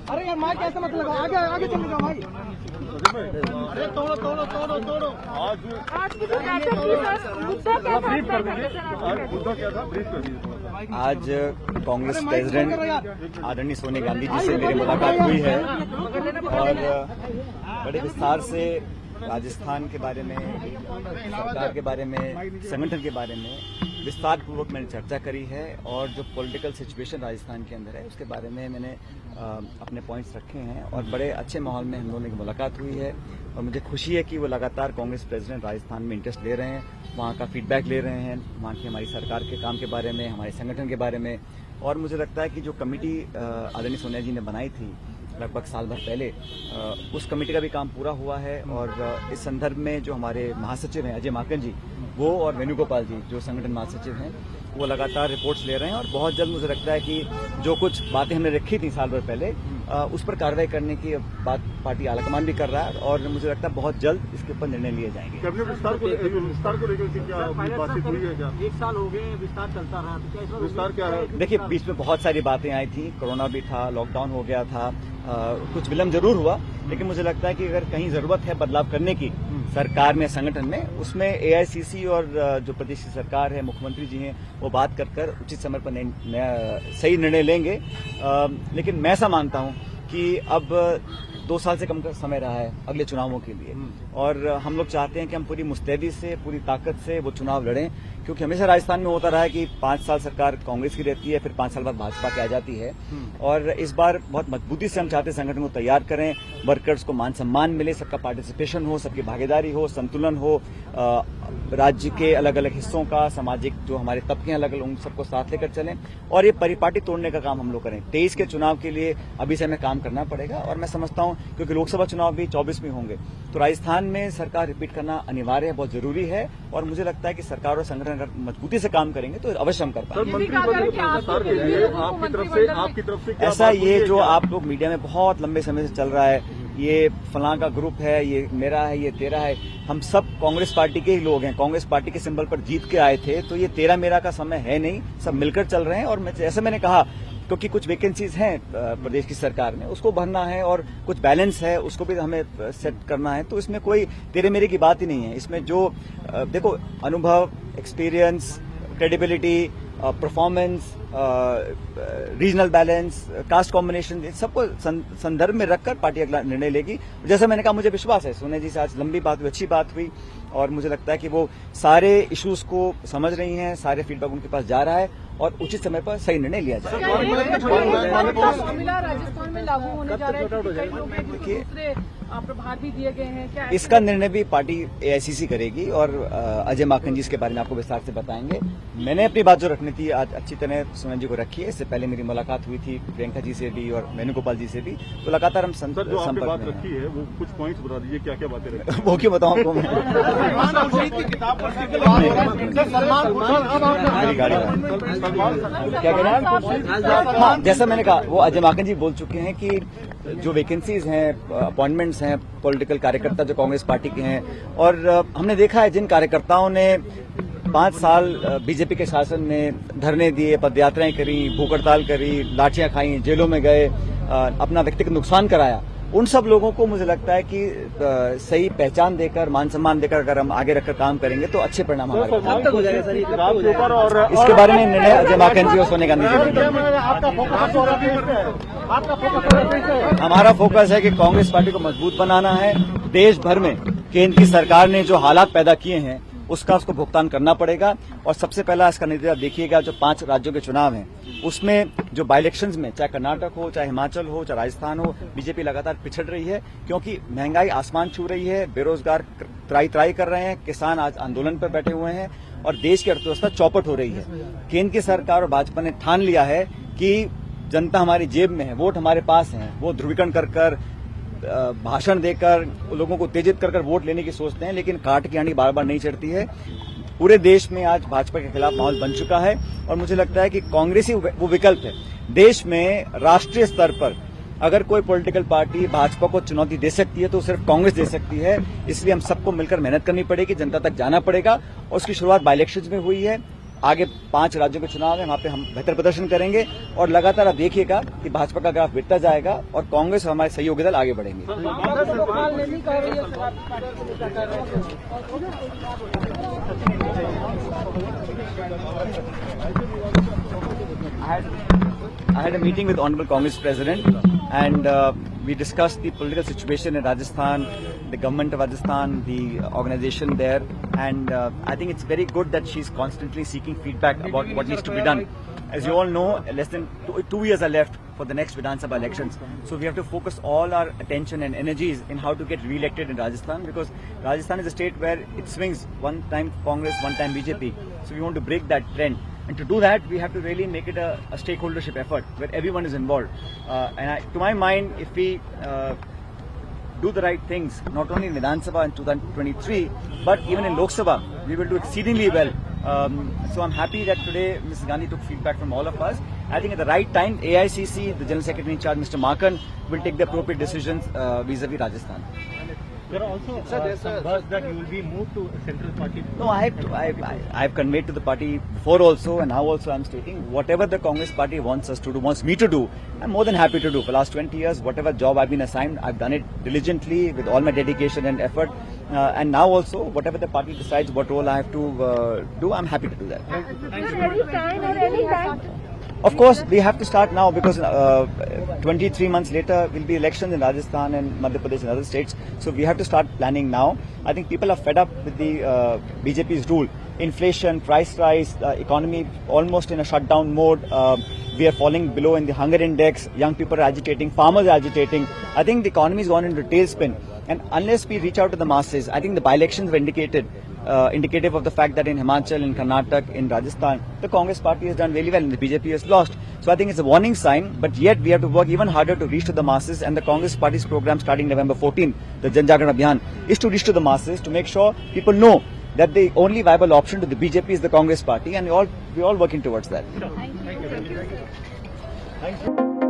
अरे यार माइक कैसे मत लगाओ, आगे आगे चल जाओ भाई। अरे तोड़ो तोड़ो तोड़ो तोड़ो। आज की जो बैठक थी सर, मुद्दा क्या था? मुद्दा क्या था, ब्रीफ कर दीजिए। आज कांग्रेस प्रेसिडेंट आदरणीय सोनिया गांधी जी से मेरी मुलाकात हुई है और बड़े विस्तार से राजस्थान के बारे में, सरकार के बारे में, संगठन के बारे में विस्तार पूर्वक मैंने चर्चा करी है और जो पॉलिटिकल सिचुएशन राजस्थान के अंदर है उसके बारे में मैंने अपने पॉइंट्स रखे हैं और बड़े अच्छे माहौल में हम दोनों की मुलाकात हुई है और मुझे खुशी है कि वो लगातार कांग्रेस प्रेसिडेंट राजस्थान में इंटरेस्ट ले रहे हैं, वहाँ का फीडबैक ले रहे हैं, वहाँ की हमारी सरकार के काम के बारे में, हमारे संगठन के बारे में। और मुझे लगता है कि जो कमेटी आदरणीय सोनिया जी ने बनाई थी लगभग साल भर पहले, उस कमेटी का भी काम पूरा हुआ है और इस संदर्भ में जो हमारे महासचिव हैं अजय माकन जी, वो और वेणुगोपाल जी जो संगठन महासचिव हैं, वो लगातार रिपोर्ट्स ले रहे हैं और बहुत जल्द मुझे लगता है कि जो कुछ बातें हमने रखी थी साल भर पहले उस पर कार्रवाई करने की बात पार्टी आलाकमान भी कर रहा है और मुझे लगता है बहुत जल्द इसके ऊपर निर्णय लिए जाएंगे। कैबिनेट विस्तार को लेकर क्या बातचीत हुई है? क्या 1 साल हो गए विस्तार चलता रहा, तो क्या इस बार विस्तार क्या है? देखिए, बीच में बहुत सारी बातें आई थी, कोरोना भी था, लॉकडाउन हो गया था, कुछ विलम्ब जरूर हुआ, लेकिन मुझे लगता है कि अगर कहीं जरूरत है बदलाव करने की सरकार में, संगठन में, उसमें एआईसीसी और जो प्रदेश की सरकार है, मुख्यमंत्री जी हैं, वो बात कर उचित समय पर सही निर्णय लेंगे। लेकिन मैं ऐसा मानता हूं कि अब 2 साल से कम का समय रहा है अगले चुनावों के लिए और हम लोग चाहते हैं कि हम पूरी मुस्तैदी से, पूरी ताकत से वो चुनाव लड़ें, क्योंकि हमेशा राजस्थान में होता रहा है कि 5 साल सरकार कांग्रेस की रहती है, फिर 5 साल बाद भाजपा की आ जाती है और इस बार बहुत मजबूती से हम चाहते हैं संगठन को तैयार करें, वर्कर्स को मान सम्मान मिले, सबका पार्टिसिपेशन हो, सबकी भागीदारी हो, संतुलन हो, राज्य के अलग अलग हिस्सों का, सामाजिक जो हमारे तबके अलग अलग, उन सबको साथ लेकर चलें और ये परिपाटी तोड़ने का काम हम लोग करें। 23 के चुनाव के लिए अभी से हमें काम करना पड़ेगा और मैं समझता हूं क्योंकि लोकसभा चुनाव भी 24 में होंगे, तो राजस्थान में सरकार रिपीट करना अनिवार्य है, बहुत जरूरी है और मुझे लगता है कि सरकार और संगठन अगर मजबूती से काम करेंगे तो अवश्य हम कर पाएंगे। आपकी तरफ से ऐसा ये जो आप लोग मीडिया में बहुत लंबे समय से चल रहा है, ये फलां का ग्रुप है, ये मेरा है, ये तेरा है, हम सब कांग्रेस पार्टी के ही लोग हैं, कांग्रेस पार्टी के सिंबल पर जीत के आए थे, तो ये तेरा मेरा का समय है नहीं, सब मिलकर चल रहे हैं और जैसे मैंने कहा क्योंकि कुछ वैकेंसीज हैं प्रदेश की सरकार में, उसको भरना है और कुछ बैलेंस है उसको भी हमें सेट करना है, तो इसमें कोई तेरे मेरे की बात ही नहीं है। इसमें जो देखो अनुभव, experience, credibility, performance, regional balance, cast combination, सबको संदर्भ में रखकर पार्टी अगला निर्णय लेगी। जैसा मैंने कहा, मुझे विश्वास है सोनिया जी से आज लंबी बात हुई, अच्छी बात हुई और मुझे लगता है कि वो सारे इश्यूज को समझ रही हैं, सारे फीडबैक उनके पास जा रहा है और उचित समय पर सही निर्णय लिया जाए। राजस्थान में लागू होने जा रहा है, कई लोग दूसरे प्रभार भी दिए गए हैं, क्या इसका निर्णय भी पार्टी एआईसीसी करेगी और अजय माकन जी इसके बारे में आपको विस्तार से बताएंगे। मैंने अपनी बात जो रखनी थी आज अच्छी तरह सोनिया जी को रखी है। इससे पहले मेरी मुलाकात हुई थी प्रियंका जी से भी और वेणुगोपाल जी से भी, तो लगातार हम संपर्क में रखी है। वो कुछ पॉइंट्स बता दीजिए, क्या क्या बातें रखी? वो क्यों बताऊं आपको मैं? क्या कह रहे हैं? हाँ, जैसा मैंने कहा, वो अजय माकन जी बोल चुके हैं कि जो वैकेंसीज हैं, अपॉइंटमेंट्स हैं, पॉलिटिकल कार्यकर्ता जो कांग्रेस पार्टी के हैं और हमने देखा है जिन कार्यकर्ताओं ने 5 साल बीजेपी के शासन में धरने दिए, पदयात्राएं करी, भूख हड़ताल करी, लाठियां खाई, जेलों में गए, अपना व्यक्तिगत नुकसान कराया, उन सब लोगों को मुझे लगता है कि सही पहचान देकर, मान सम्मान देकर अगर हम आगे रखकर काम करेंगे तो अच्छे परिणाम हमारे कब तक हो जाएगा सर? और इसके बारे में निर्णय अजय माकन जी और सोनिया गांधी जी। हमारा फोकस है कि कांग्रेस पार्टी को मजबूत बनाना है। देश भर में केंद्र की सरकार ने जो हालात पैदा किए हैं उसको भुगतान करना पड़ेगा और सबसे पहला इसका नतीजा देखिएगा, जो 5 राज्यों के चुनाव हैं उसमें जो बाई इलेक्शंस में, चाहे कर्नाटक हो, चाहे हिमाचल हो, चाहे राजस्थान हो, बीजेपी लगातार पिछड़ रही है क्योंकि महंगाई आसमान छू रही है, बेरोजगार त्राई कर रहे हैं, किसान आज आंदोलन पर बैठे हुए हैं और देश की अर्थव्यवस्था चौपट हो रही है। केंद्र की सरकार और भाजपा ने ठान लिया है कि जनता हमारी जेब में है, वोट हमारे पास है, वो ध्रुवीकरण कर भाषण देकर लोगों को उत्तेजित कर वोट लेने की सोचते हैं, लेकिन काट की हांडी बार बार नहीं चढ़ती है। पूरे देश में आज भाजपा के खिलाफ माहौल बन चुका है और मुझे लगता है कि कांग्रेस ही वो विकल्प है। देश में राष्ट्रीय स्तर पर अगर कोई पॉलिटिकल पार्टी भाजपा को चुनौती दे सकती है तो सिर्फ कांग्रेस दे सकती है। इसलिए हम सबको मिलकर मेहनत करनी पड़ेगी, जनता तक जाना पड़ेगा और उसकी शुरुआत बाई इलेक्शंस में हुई है। आगे 5 राज्यों के चुनाव है, वहां पे हम बेहतर प्रदर्शन करेंगे और लगातार आप देखिएगा कि भाजपा का ग्राफ गिरता जाएगा और कांग्रेस और हमारे सहयोगी दल आगे बढ़ेंगे। I had a meeting with Honorable Congress President and we discussed the political situation in Rajasthan, the government of Rajasthan, the organization there, and I think it's very good that she's constantly seeking feedback about what needs to be done. As you all know, less than 2 years are left for the next Vidhan Sabha elections. So we have to focus all our attention and energies in how to get re-elected in Rajasthan, because Rajasthan is a state where it swings one time Congress, one time BJP. So we want to break that trend. And to do that, we have to really make it a stakeholdership effort where everyone is involved. To my mind, if we do the right things, not only in Vidhan Sabha in 2023, but even in Lok Sabha, we will do exceedingly well. So I'm happy that today Ms. Gandhi took feedback from all of us. I think at the right time, AICC, the General Secretary in charge, Mr. Markan, will take the appropriate decisions vis-a-vis Rajasthan. There are also some buzz that you will be moved to a central party. No, I've conveyed to the party before also, and now also I'm stating, whatever the Congress party wants us to do, wants me to do, I'm more than happy to do. For the last 20 years, whatever job I've been assigned, I've done it diligently with all my dedication and effort. And now also, whatever the party decides what role I have to do, I'm happy to do that. Of course, we have to start now because 23 months later will be elections in Rajasthan and Madhya Pradesh and other states. So we have to start planning now. I think people are fed up with the BJP's rule. Inflation, price rise, economy almost in a shutdown mode. We are falling below in the hunger index. Young people are agitating. Farmers are agitating. I think the economy has gone into tailspin. And unless we reach out to the masses, I think the by-elections were indicative of the fact that in Himachal, in Karnataka, in Rajasthan, the Congress party has done really well and the BJP has lost. So I think it's a warning sign, but yet we have to work even harder to reach to the masses, and the Congress party's program starting November 14, the Jan Jagran Abhiyan, is to reach to the masses to make sure people know that the only viable option to the BJP is the Congress party, and we're all working towards that. Thank you. Thank you.